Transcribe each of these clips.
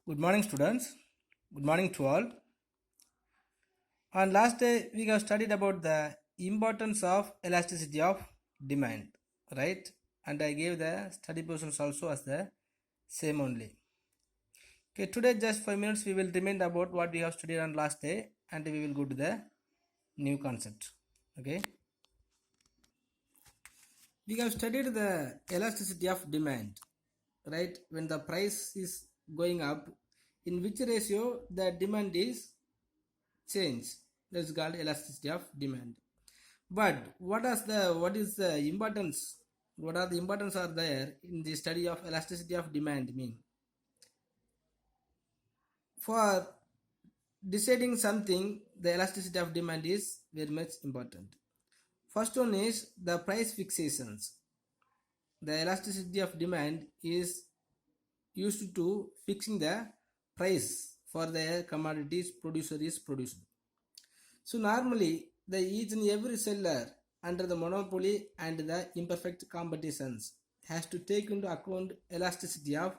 Good morning, students. Good morning to all. On last day, we have studied about the importance of elasticity of demand, right? And I gave the study portions also as the same only. Okay, today just 5 minutes we will remind about what we have studied on last day, and we will go to the new concept. Okay, we have studied the elasticity of demand, right? When the price is going up, in which ratio the demand is change, that's called elasticity of demand. But what is the importance, what are the importance are there in the study of elasticity of demand mean? For deciding something, the elasticity of demand is very much important. First one is the price fixations. The elasticity of demand is used to fixing the price for the commodities producer is produced. So normally, the each and every seller under the monopoly and the imperfect competitions has to take into account elasticity of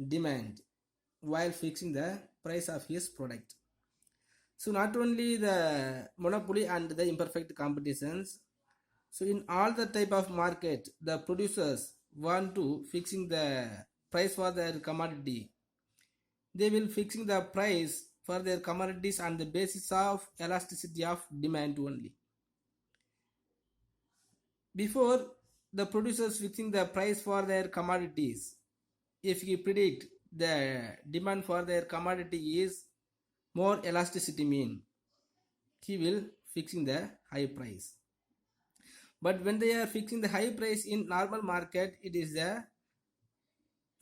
demand while fixing the price of his product. So not only the monopoly and the imperfect competitions, so in all the type of market, the producers want to fixing the price for their commodity. They will fixing the price for their commodities on the basis of elasticity of demand only. Before the producers fixing the price for their commodities, if he predict the demand for their commodity is more elasticity mean, he will fixing the high price. But when they are fixing the high price in normal market, it is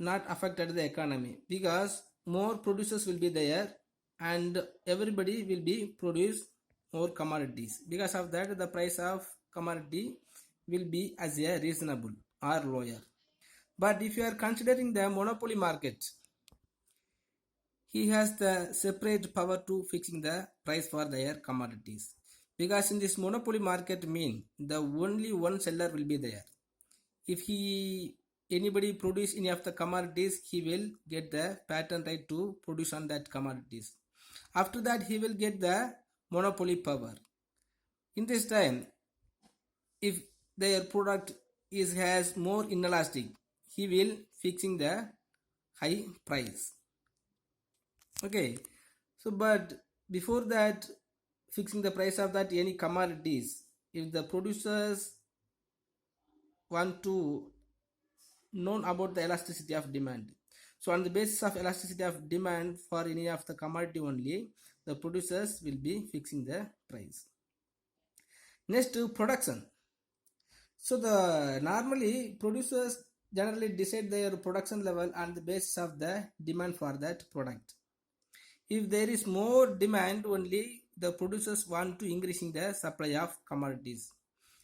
not affected the economy because more producers will be there and everybody will be produce more commodities. Because of that, the price of commodity will be as a reasonable or lower. But if you are considering the monopoly market, he has the separate power to fixing the price for their commodities. Because in this monopoly market mean the only one seller will be there. If he anybody produce any of the commodities, he will get the patent right to produce on that commodities. After that, he will get the monopoly power. In this time, if their product is has more inelastic, he will fixing the high price. Okay, so but before that, fixing the price of that any commodities, if the producers want to know about the elasticity of demand, so on the basis of elasticity of demand for any of the commodity only, the producers will be fixing the price. Next, production. So the normally producers generally decide their production level on the basis of the demand for that product. If there is more demand only, the producers want to increasing the supply of commodities.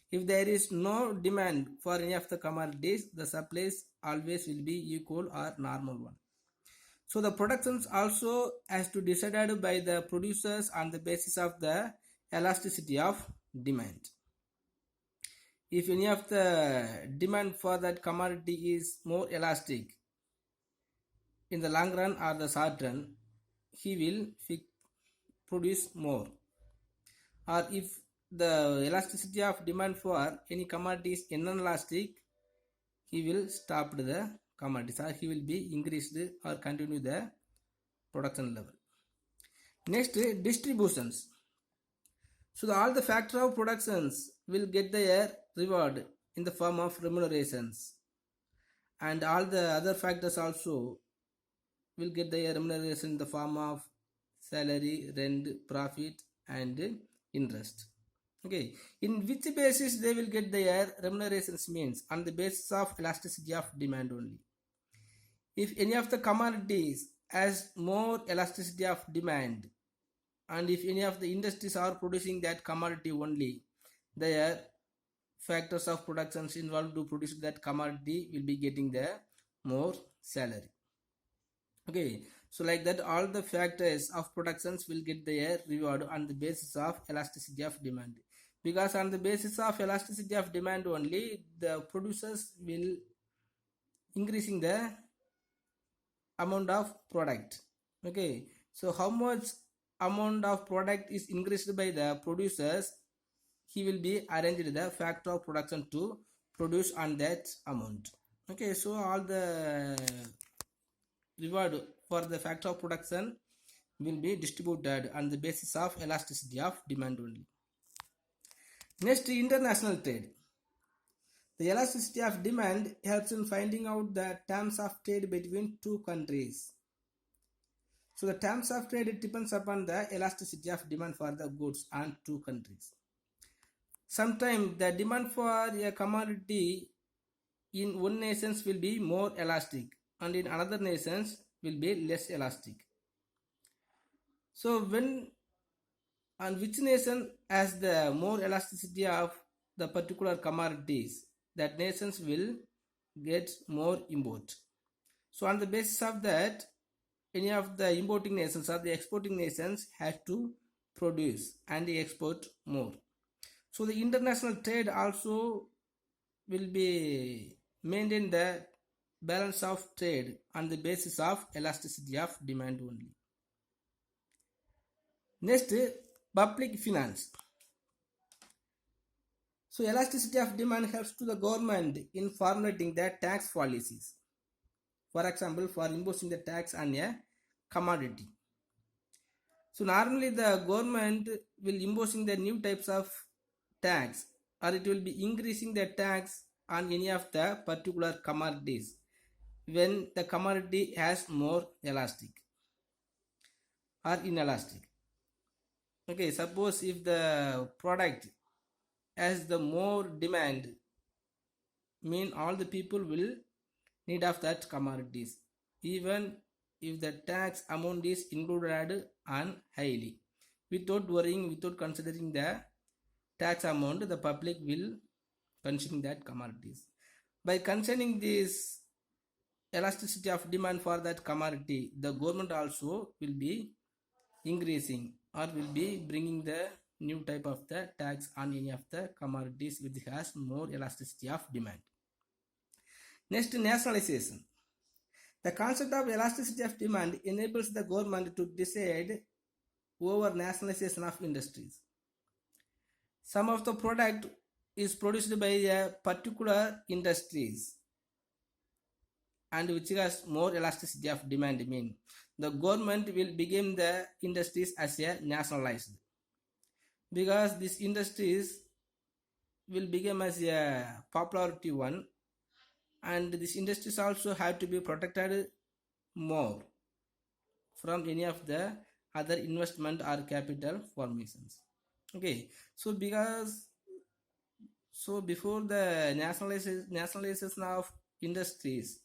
If there is no demand for any of the commodities, the supplies always will be equal or normal one. So the productions also has to decided by the producers on the basis of the elasticity of demand. If any of the demand for that commodity is more elastic in the long run or the short run, he will produce more. Or if the elasticity of demand for any commodity is inelastic, he will stop the commodities or he will be increased or continue the production level. Next, distributions. So all the factor of productions will get their reward in the form of remunerations, and all the other factors also will get their remuneration in the form of salary, rent, profit, and interest. Okay, in which basis they will get their remunerations means on the basis of elasticity of demand only. If any of the commodities has more elasticity of demand, and if any of the industries are producing that commodity only, their factors of productions involved to produce that commodity will be getting the more salary. Okay, so like that all the factors of productions will get their reward on the basis of elasticity of demand, because on the basis of elasticity of demand only the producers will increasing the amount of product. Okay, so how much amount of product is increased by the producers, he will be arranged the factor of production to produce on that amount. Okay, so all the reward for the factor of production will be distributed on the basis of elasticity of demand only. Next, international trade. The elasticity of demand helps in finding out the terms of trade between two countries. So the terms of trade depends upon the elasticity of demand for the goods on two countries. Sometimes the demand for a commodity in one nations will be more elastic and in another nations will be less elastic. So when and which nation has the more elasticity of the particular commodities, that nations will get more import. So on the basis of that, any of the importing nations or the exporting nations have to produce and export more. So the international trade also will be maintain the balance of trade on the basis of elasticity of demand only. Next, public finance. So elasticity of demand helps to the government in formulating their tax policies. For example, for imposing the tax on a commodity. So normally the government will imposing the new types of tax, or it will be increasing the tax on any of the particular commodities when the commodity has more elastic or inelastic. Okay, suppose if the product has the more demand, mean all the people will need of that commodities, even if the tax amount is included on highly. Without worrying, without considering the tax amount, the public will consume that commodities. By concerning this elasticity of demand for that commodity, the government also will be increasing or will be bringing the new type of the tax on any of the commodities which has more elasticity of demand. Next, nationalization. The concept of elasticity of demand enables the government to decide over nationalization of industries. Some of the product is produced by a particular industries and which has more elasticity of demand, mean the government will begin the industries as a nationalized, because these industries will become as a popularity one, and these industries also have to be protected more from any of the other investment or capital formations. Okay, so before the nationalization of industries,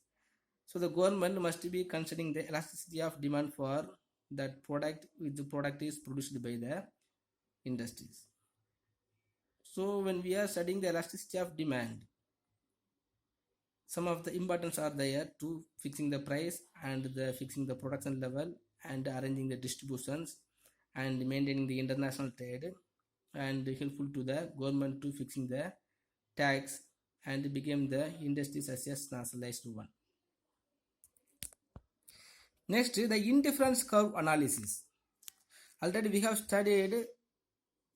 so the government must be considering the elasticity of demand for that product which the product is produced by the industries. So when we are studying the elasticity of demand, some of the importance are there to fixing the price and the fixing the production level and arranging the distributions and maintaining the international trade, and helpful to the government to fixing the tax and became the industries as a nationalized one. Next, the indifference curve analysis. Already we have studied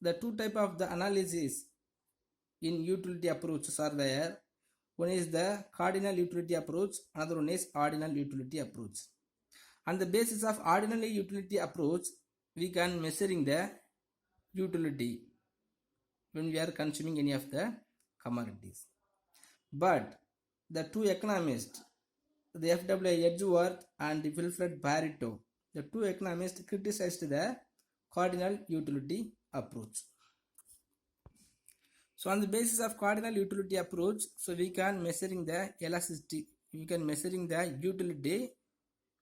the two type of the analysis in utility approaches are there. One is the cardinal utility approach, another one is ordinal utility approach. On the basis of ordinal utility approach, we can measuring the utility when we are consuming any of the commodities. But the two economists, the F.W. Edgeworth and Wilfred Pareto, the two economists criticized the cardinal utility approach. So on the basis of cardinal utility approach, so we can measuring the elasticity, we can measuring the utility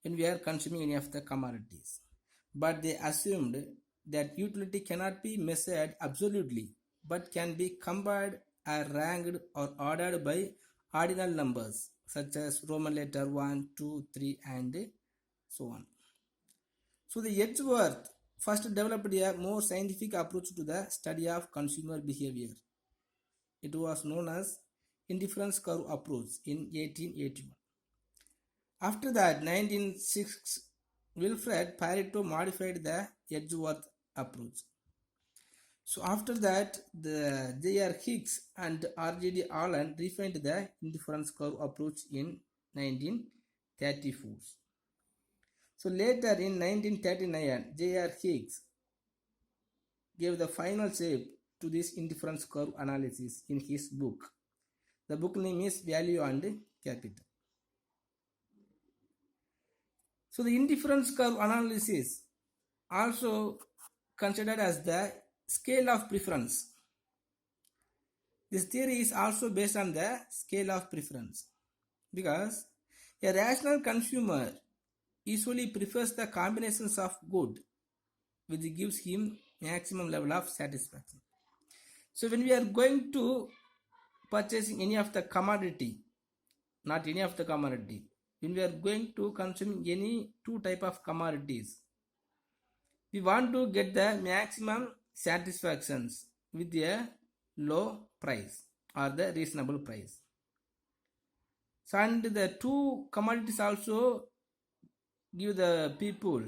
when we are consuming any of the commodities. But they assumed that utility cannot be measured absolutely, but can be combined or ranked or ordered by ordinal numbers such as Roman letter 1, 2, 3 and so on. So the Edgeworth first developed a more scientific approach to the study of consumer behavior. It was known as indifference curve approach in 1881. After that, 1906, Wilfred Pareto modified the Edgeworth approach. So after that, the J.R. Hicks and R.J.D. Allen refined the indifference curve approach in 1934. So later in 1939, J.R. Hicks gave the final shape to this indifference curve analysis in his book. The book name is Value and Capital. So the indifference curve analysis also considered as the scale of preference. This theory is also based on the scale of preference because a rational consumer usually prefers the combinations of good which gives him maximum level of satisfaction. So when we are going to purchasing any of the commodity, not any of the commodity, when we are going to consuming any two type of commodities, we want to get the maximum satisfactions with a low price or the reasonable price. So and the two commodities also give the people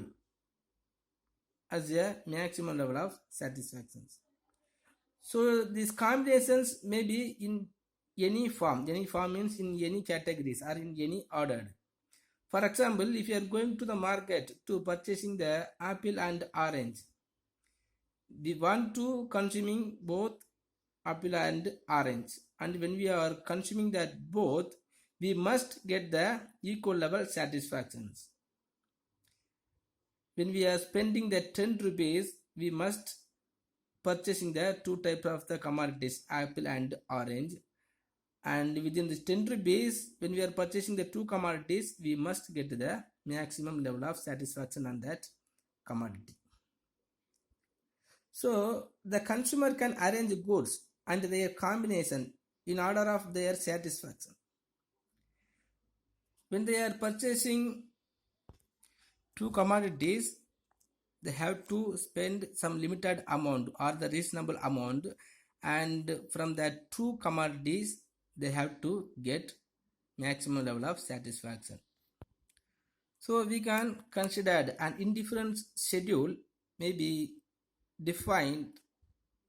as a maximum level of satisfactions. So these combinations may be in any form means in any categories or in any order. For example, if you are going to the market to purchasing the apple and orange, we want to consuming both apple and orange, and when we are consuming that both, we must get the equal level satisfactions. When we are spending the 10 rupees, we must purchasing the two types of the commodities, apple and orange, and within this 10 rupees, when we are purchasing the two commodities, we must get the maximum level of satisfaction on that commodity. So the consumer can arrange goods and their combination in order of their satisfaction. When they are purchasing two commodities, they have to spend some limited amount or the reasonable amount, and from that two commodities they have to get maximum level of satisfaction. So we can consider an indifference schedule may be defined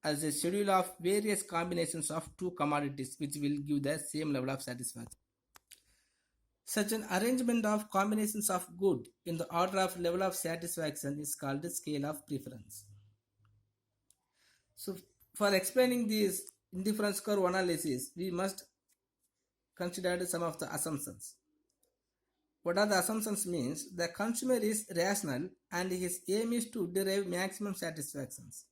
as a schedule of various combinations of two commodities which will give the same level of satisfaction. Such an arrangement of combinations of good in the order of level of satisfaction is called the scale of preference. So for explaining this indifference curve analysis, we must consider some of the assumptions. What are the assumptions means? The consumer is rational and his aim is to derive maximum satisfactions.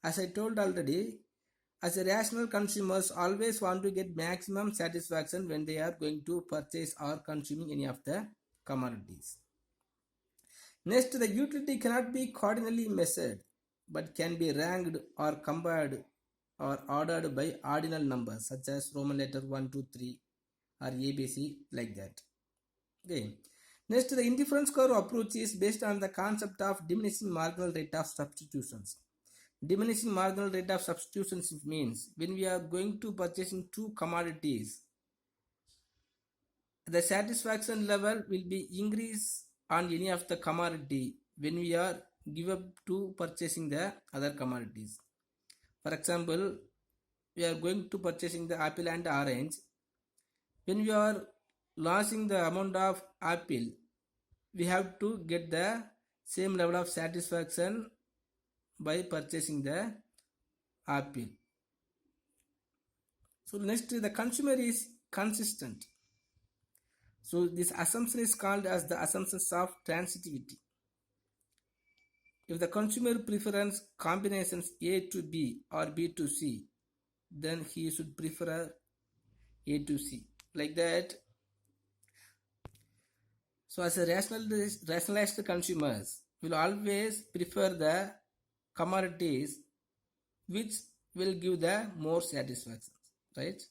As I told already, as a rational consumers always want to get maximum satisfaction when they are going to purchase or consuming any of the commodities. Next, the utility cannot be cardinally measured but can be ranked or compared or ordered by ordinal numbers such as Roman letter 1, 2, 3 or ABC, like that. Okay. Next, the indifference curve approach is based on the concept of diminishing marginal rate of substitutions. Diminishing marginal rate of substitutions means when we are going to purchasing two commodities, the satisfaction level will be increased on any of the commodity when we are give up to purchasing the other commodities. For example, we are going to purchasing the apple and orange. When we are losing the amount of apple, we have to get the same level of satisfaction by purchasing the apple. So next, the consumer is consistent. So this assumption is called as the assumptions of transitivity. If the consumer prefers combinations A to B or B to C, then he should prefer A to C, like that. So as a rationalized consumers will always prefer the commodities which will give the more satisfaction, right?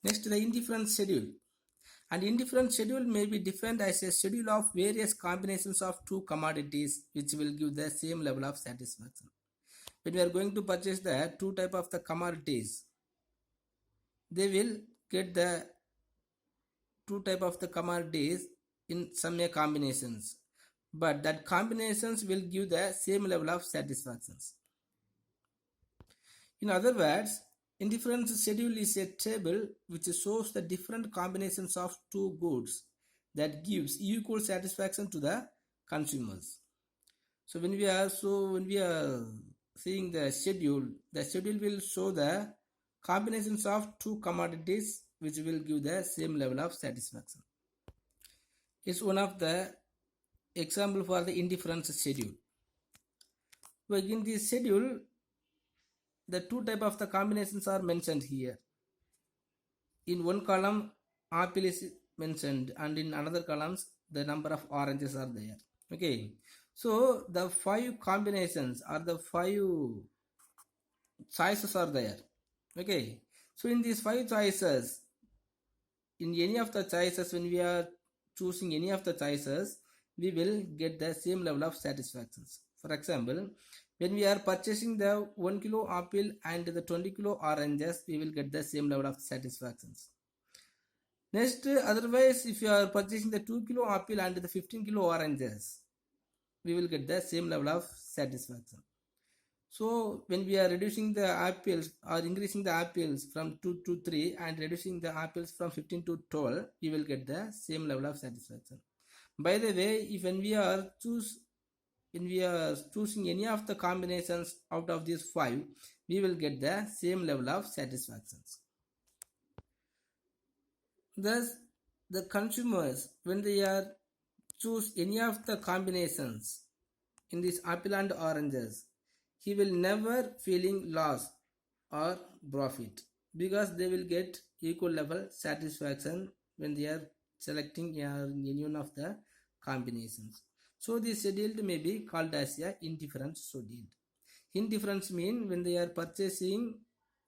Next, the indifference schedule. An indifference schedule may be defined as a schedule of various combinations of two commodities which will give the same level of satisfaction. When we are going to purchase the two type of the commodities, they will get the two type of the commodities in some combinations, but that combinations will give the same level of satisfactions. In other words, indifference schedule is a table which shows the different combinations of two goods that gives equal satisfaction to the consumers. So when we are seeing the schedule will show the combinations of two commodities which will give the same level of satisfaction. It's one of the example for the indifference schedule. But in this schedule, the two type of the combinations are mentioned here. In one column, apple is mentioned, and in another columns, the number of oranges are there. Okay, so the 5 combinations or the 5 choices are there. Okay, so in these 5 choices, in any of the choices, when we are choosing any of the choices, we will get the same level of satisfactions. For example, when we are purchasing the 1 kilo apple and the 20 kilo oranges, we will get the same level of satisfactions. Next, otherwise, if you are purchasing the 2 kilo apple and the 15 kilo oranges, we will get the same level of satisfaction. So when we are reducing the apples or increasing the apples from 2 to 3 and reducing the apples from 15 to 12, we will get the same level of satisfaction. By the way, if when we are choosing any of the combinations out of these 5, we will get the same level of satisfactions. Thus, the consumers, when they are choose any of the combinations in this apple and oranges, he will never feeling loss or profit, because they will get equal level satisfaction when they are selecting any one of the combinations. So this schedule may be called as a indifference schedule. Indifference means when they are purchasing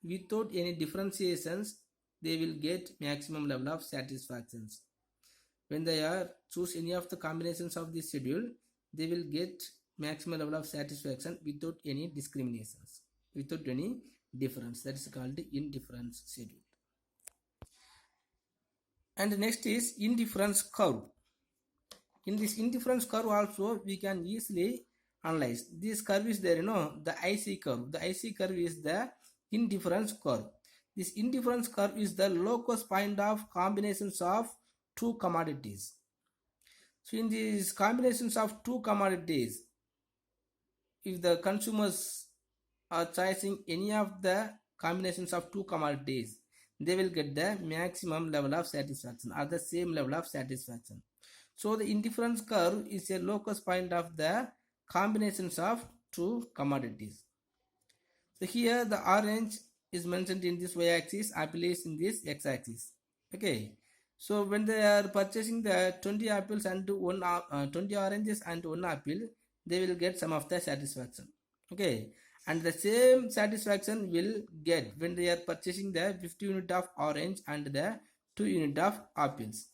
without any differentiations, they will get maximum level of satisfactions. When they are choose any of the combinations of this schedule, they will get maximum level of satisfaction without any discriminations, without any difference. That is called the indifference schedule. And next is indifference curve. In this indifference curve also we can easily analyze. This curve is there, the IC curve. The IC curve is the indifference curve. This indifference curve is the lowest point of combinations of two commodities. So in these combinations of two commodities, if the consumers are choosing any of the combinations of two commodities, they will get the maximum level of satisfaction or the same level of satisfaction. So the indifference curve is a lowest point of the combinations of two commodities. So here the orange is mentioned in this y-axis, apple is in this x-axis. Okay. So when they are purchasing the 20 apples and 20 oranges and 1 apple, they will get some of the satisfaction. Okay. And the same satisfaction will get when they are purchasing the 50 unit of orange and the 2 unit of apples.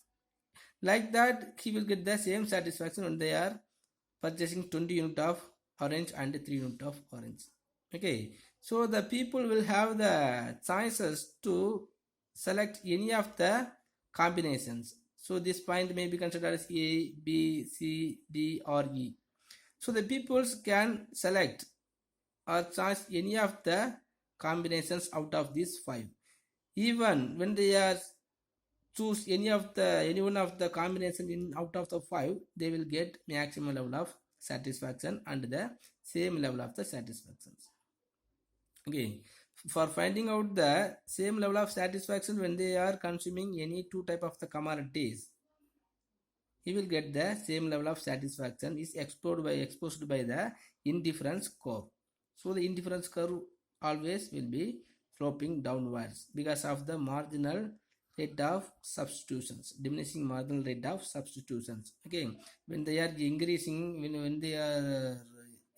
Like that, he will get the same satisfaction when they are purchasing 20 unit of orange and 3 unit of orange. Okay. So the people will have the choices to select any of the combinations. So this point may be considered as A, B, C, D or E. So the peoples can select or choose any of the combinations out of these 5. Even when they are choose any one of the combination in out of the 5, they will get maximum level of satisfaction and the same level of the satisfactions. Okay, for finding out the same level of satisfaction when they are consuming any two type of the commodities, he will get the same level of satisfaction is exposed by the indifference curve. So the indifference curve always will be sloping downwards because of the marginal rate of substitutions, diminishing marginal rate of substitutions. Okay, when they are increasing, when they are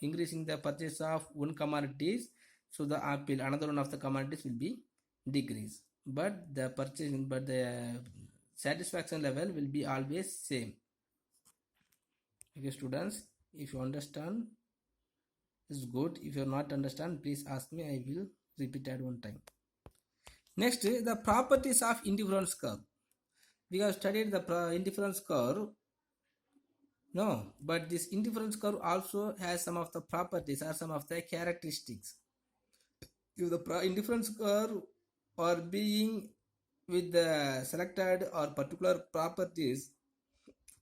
increasing the purchase of one commodities, so the apple, another one of the commodities will be decrease, but the satisfaction level will be always same. Okay students, if you understand, it's good. If you not understand, please ask me, I will repeat at one time. Next, the properties of indifference curve. We have studied the indifference curve. No, but this indifference curve also has some of the properties or some of the characteristics. If the indifference curve are being with the selected or particular properties,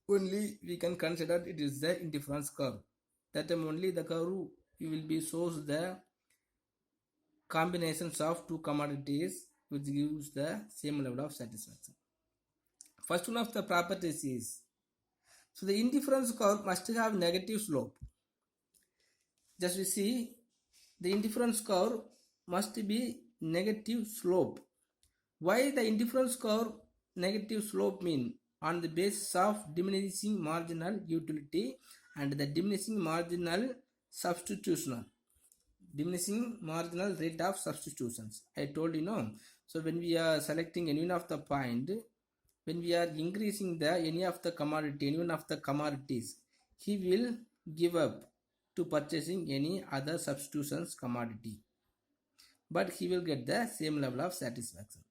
only we can consider it is the indifference curve. That time only the curve will be shows the combinations of two commodities which gives the same level of satisfaction. First one of the properties is, so the indifference curve must have negative slope. Just we see the indifference curve must be negative slope. Why the indifference curve negative slope mean? On the basis of diminishing marginal utility and the diminishing marginal substitutional. Diminishing marginal rate of substitutions. I told you no. So when we are selecting any one of the point, when we are increasing the any of the commodity, any one of the commodities, he will give up to purchasing any other substitutions commodity, but he will get the same level of satisfaction.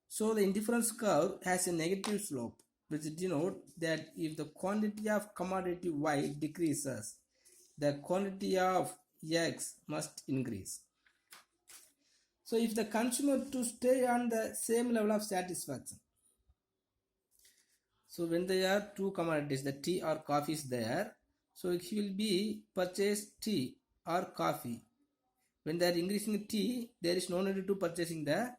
So the indifference curve has a negative slope, which denote that if the quantity of commodity Y decreases, the quantity of X must increase. So if the consumer to stay on the same level of satisfaction, so when there are two commodities, the tea or coffee is there, so he will be purchase tea or coffee. When they are increasing tea, there is no need to purchasing the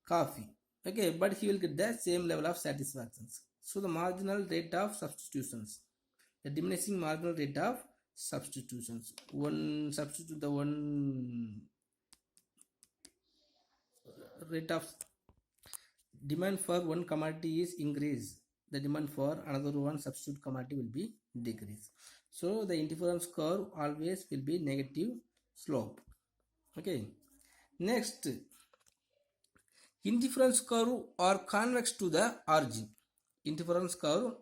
coffee. Okay, but he will get the same level of satisfactions. So the marginal rate of substitutions, the diminishing marginal rate of substitutions. One substitute the one rate of demand for one commodity is increased, the demand for another one substitute commodity will be decreased. So the indifference curve always will be negative slope. Okay, next, indifference curve are convex to the origin. Indifference curve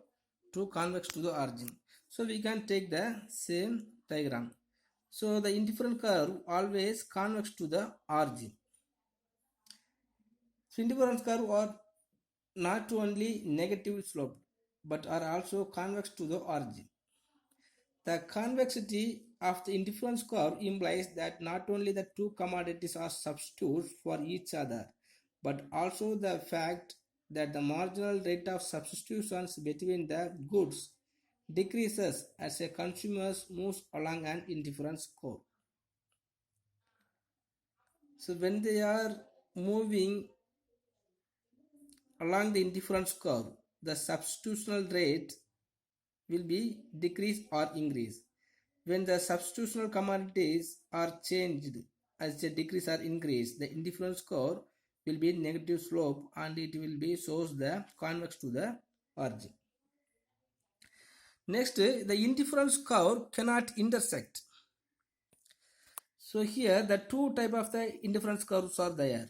to convex to the origin. So we can take the same diagram. So the indifference curve always convex to the origin. So indifference curve are not only negative slope but are also convex to the origin. The convexity of the indifference curve implies that not only the two commodities are substitutes for each other, but also the fact that the marginal rate of substitutions between the goods decreases as a consumer moves along an indifference curve. So when they are moving along the indifference curve, the substitutional rate will be decrease or increase. When the substitutional commodities are changed as a decrease or increase, the indifference curve will be negative slope and it will be shows the convex to the origin. Next, the indifference curve cannot intersect. So here the two type of the indifference curves are there,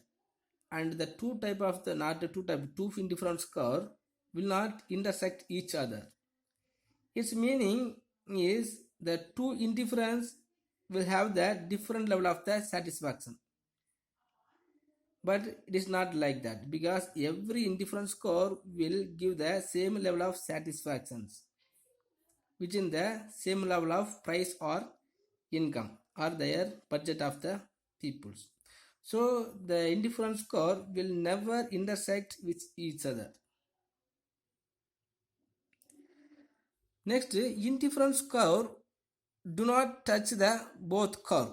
and the two type of the not the two type two indifference curve will not intersect each other. Its meaning is the two indifference will have the different level of the satisfaction. But it is not like that, because every indifference curve will give the same level of satisfactions within the same level of price or income or their budget of the peoples. So the indifference curve will never intersect with each other. Next, indifference curve do not touch the both curve.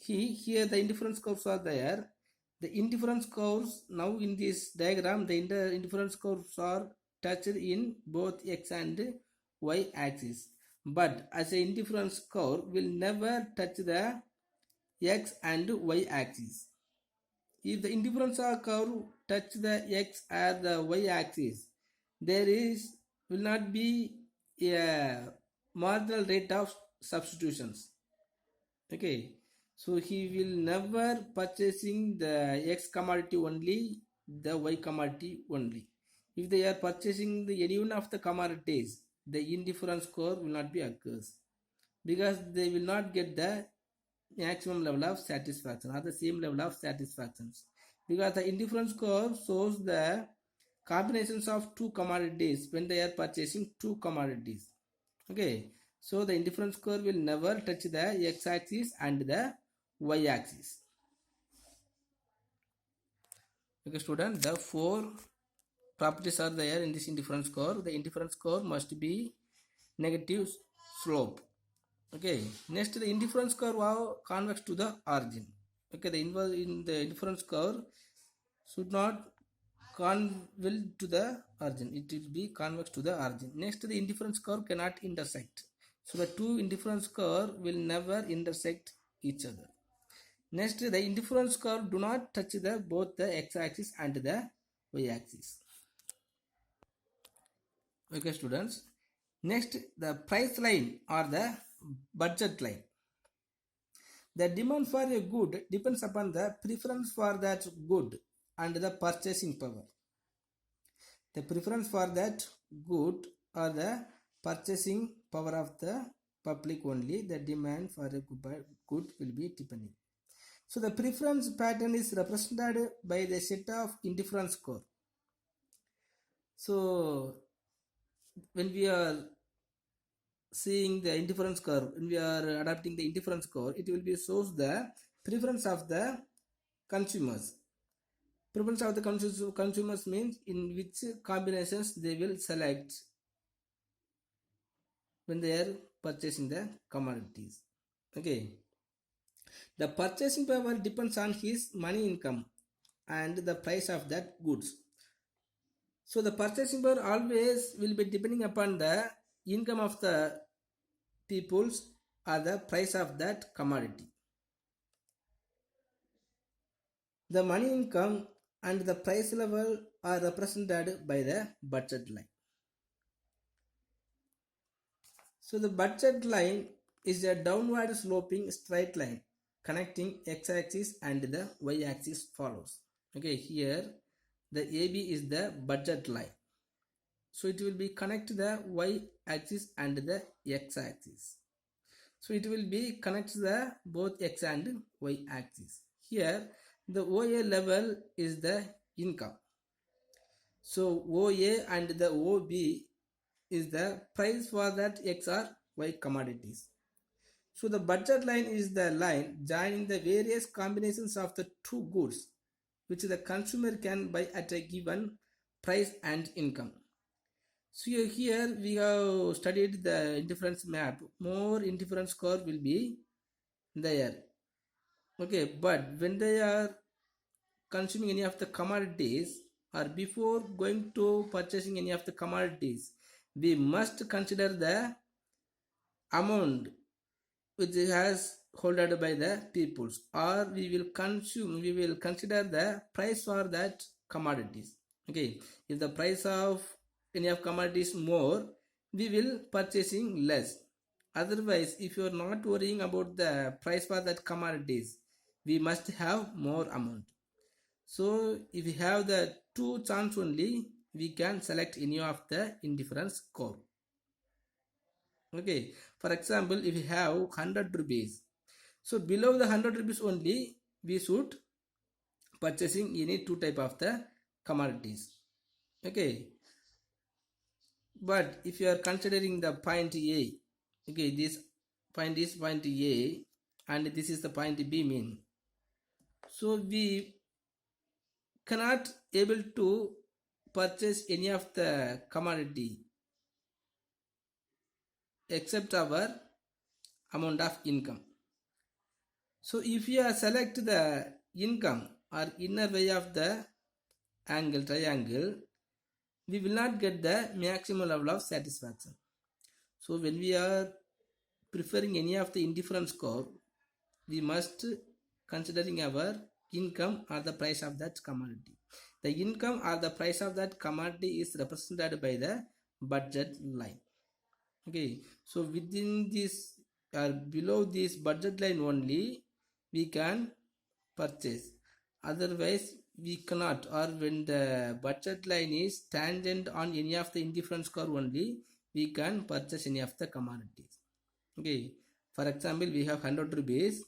Here the indifference curves are there. The indifference curves now in this diagram, the indifference curves are touched in both x and y axis. But as a indifference curve will never touch the x and y axis. If the indifference curve touch the x or the y axis, there is will not be a marginal rate of substitutions. Okay, so he will never purchasing the x commodity only, the y commodity only. If they are purchasing the any one of the commodities, the indifference curve will not be occurs, because they will not get the maximum level of satisfaction or the same level of satisfactions, because the indifference curve shows the combinations of two commodities when they are purchasing two commodities. Okay, so the indifference curve will never touch the x-axis and the y-axis. Okay, student, the four properties are there in this indifference curve. The indifference curve must be negative slope. Okay, next the indifference curve are convex to the origin. Okay, the inverse in the indifference curve should not convex to the origin, it will be convex to the origin. Next, the indifference curve cannot intersect, so the two indifference curve will never intersect each other. Next, the indifference curve do not touch the both the x-axis and the y-axis. Okay, students, next the price line or the budget line. The demand for a good depends upon the preference for that good and the purchasing power. The preference for that good or the purchasing power of the public only, the demand for a good will be depending. So the preference pattern is represented by the set of indifference curve. So when we are seeing the indifference curve, when we are adapting the indifference curve, it will be shows the preference of the consumers. Preference of the consumers means in which combinations they will select when they are purchasing the commodities. Okay, the purchasing power depends on his money income and the price of that goods. So the purchasing power always will be depending upon the income of the peoples or the price of that commodity. The money income and the price level are represented by the budget line. So the budget line is a downward sloping straight line connecting x-axis and the y-axis follows. Okay, here the AB is the budget line. So it will be connect the y-axis and the x-axis. So it will be connect the both x and y-axis. Here the OA level is the income. So OA and the OB is the price for that X or Y commodities. So the budget line is the line joining the various combinations of the two goods which the consumer can buy at a given price and income. So here we have studied the indifference map. More indifference curve will be there. Okay, but when they are consuming any of the commodities or before going to purchasing any of the commodities, we must consider the amount which has holded by the peoples, or we will consider the price for that commodities. Okay, if the price of any of commodities more, we will purchasing less. Otherwise, if you are not worrying about the price for that commodities, we must have more amount. So if we have the two chance only, we can select any of the indifference curve. Okay, for example, if we have 100 rupees, so below the 100 rupees only we should purchasing any two type of the commodities. Okay, but if you are considering the point A, okay, this point is point A and this is the point B mean, so we cannot able to purchase any of the commodity except our amount of income. So if you select the income or inner way of the angle triangle, we will not get the maximum level of satisfaction. So when we are preferring any of the indifference curve, we must considering our income or the price of that commodity. The income or the price of that commodity is represented by the budget line. Okay, so within this or below this budget line only we can purchase, otherwise we cannot, or when the budget line is tangent on any of the indifference curve only we can purchase any of the commodities. Okay, for example, we have 100 rupees,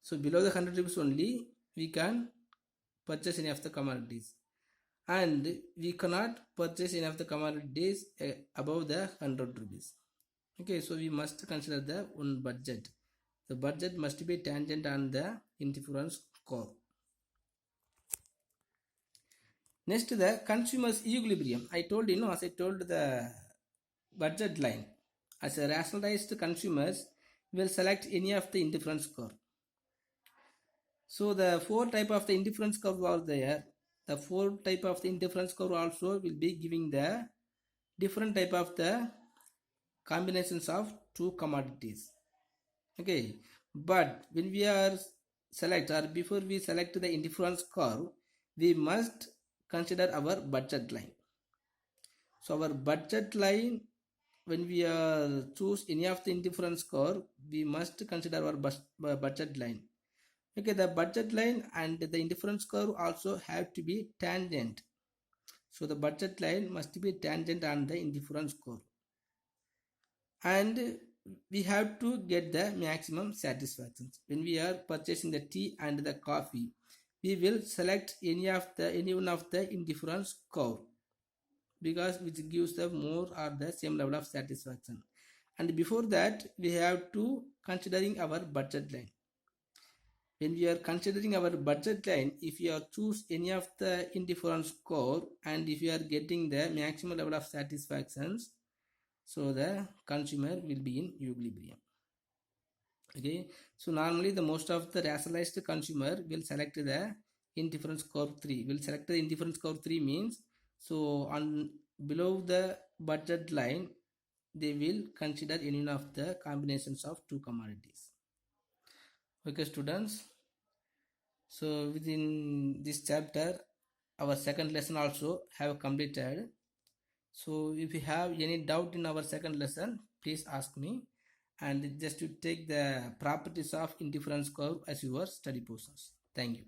so below the 100 rupees only we can purchase any of the commodities. and we cannot purchase any of the commodities above the 100 rupees. Okay, so we must consider the one budget. The budget must be tangent on the indifference curve. Next, the consumer's equilibrium. I told as I told the budget line. As a rationalized consumers will select any of the indifference curve. So the four type of the indifference curve are there. The four type of the indifference curve also will be giving the different type of the combinations of two commodities. Okay, but when we are select or before we select the indifference curve, we must consider our budget line. So our budget line, when we choose any of the indifference curve, we must consider our budget line. Okay, the budget line and the indifference curve also have to be tangent. So the budget line must be tangent on the indifference curve. And we have to get the maximum satisfaction. When we are purchasing the tea and the coffee, we will select any one of the indifference curve, because which gives the more or the same level of satisfaction. And before that, we have to considering our budget line. When we are considering our budget line, if you are choose any of the indifference curve and if you are getting the maximum level of satisfactions, so the consumer will be in equilibrium. Okay, so normally the most of the rationalized consumer will select the indifference curve 3. Will select the indifference curve 3 means, so on below the budget line, they will consider any one of the combinations of two commodities. Okay, students. So within this chapter, our second lesson also have completed. So if you have any doubt in our second lesson, please ask me, and just to take the properties of indifference curve as your study process. Thank you.